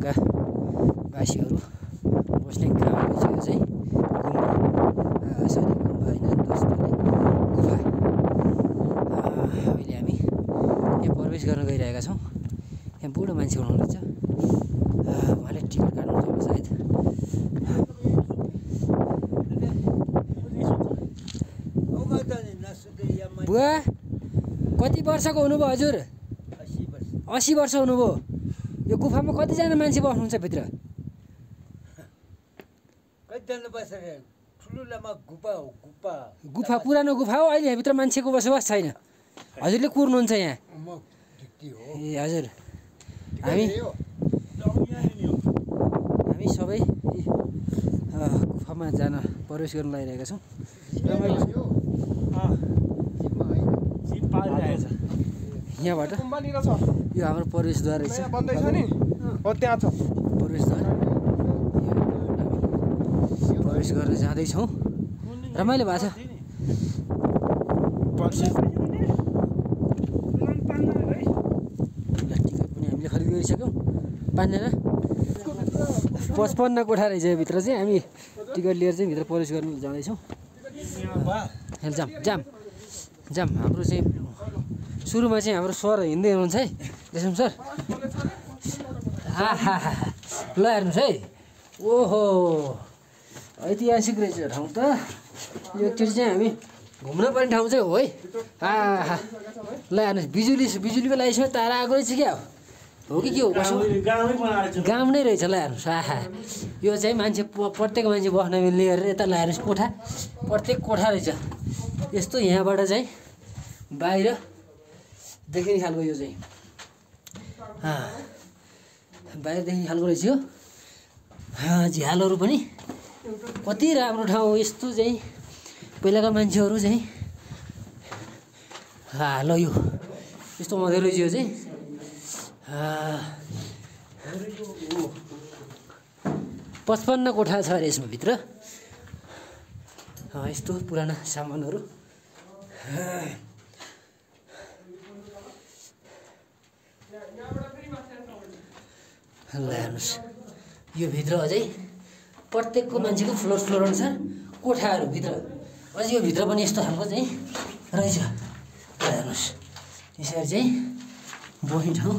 दाङका वासीहरू बस्ने गाउँ रहेछ यो चाहिँ गुम्बा सरी गुम्बा होइन दोस्तोले गुफा अहिले हामी यहाँ प्रवेश गर्न गइरहेका छौँ। यहाँ बुढो मान्छे हुनुहुन्छ उहाँले टिकट काट्नुहुन्छ होला सायद। बुवा कति वर्षको हुनुभयो हजुर? 80 वर्ष हुनुभयो। यो गुफामा कतिजना मान्छे बस्नुहुन्छ भित्र? गुफा पुरानो गुफा हो, अहिले यहाँभित्र मान्छेको बसोबास छैन। हजुरले कुर्नुहुन्छ यहाँ? ए हजुर, हामी सबै गुफामा जान प्रवेश गर्न लागिरहेका छौँ। यहाँबाट यो हाम्रो प्रवेशद्वार रहेछ। प्रवेशद्वार प्रवेश गरेर जाँदैछौँ। रमाइलो भएको छ। टिकट पनि हामीले खरिद गरिसक्यौँ। 5 जना 55 कोठा रहेछ भित्र चाहिँ। हामी टिकट लिएर चाहिँ भित्र प्रवेश गर्न जाँदैछौँ। जाम जाम जाम हाम्रो चाहिँ सुरुमा चाहिँ हाम्रो सर हिँड्दै हुनुहुन्छ है देशम सर। आहा ल हेर्नुहोस् है, ओहो ऐतिहासिक रहेछ ठाउँ त। यो एकचोटि चाहिँ हामी घुम्न पर्ने ठाउँ चाहिँ हो है। आहा ल हेर्नुहोस्, बिजुलीको लाइटमा तारा आएको रहेछ क्या हो कि के हो? गाउँ नै रहेछ। ल हेर्नुहोस्, आहा यो चाहिँ मान्छे प्रत्येक मान्छे बस्न मिल्ने गरेर यता ल हेर्नुहोस् कोठा, प्रत्येक कोठा रहेछ यस्तो। यहाँबाट चाहिँ बाहिर देखिने खालको यो चाहिँ बाहिर देखिने खालको रहेछ यो। झ्यालहरू पनि कति राम्रो ठाउँ हो यस्तो चाहिँ। पहिलाका मान्छेहरू चाहिँ ल यो यस्तो हुँदै रहेछ यो चाहिँ। 55 कोठा छ अरे यसमा भित्र। यस्तो पुराना सामानहरू। ल हेर्नुहोस्, यो भित्र अझै प्रत्येकको मान्छेको फ्लोर अनुसार कोठाहरू भित्र। अझै यो भित्र पनि यस्तो खालको चाहिँ रहेछ। ल हेर्नुहोस्, यसरी चाहिँ बस्ने ठाउँ।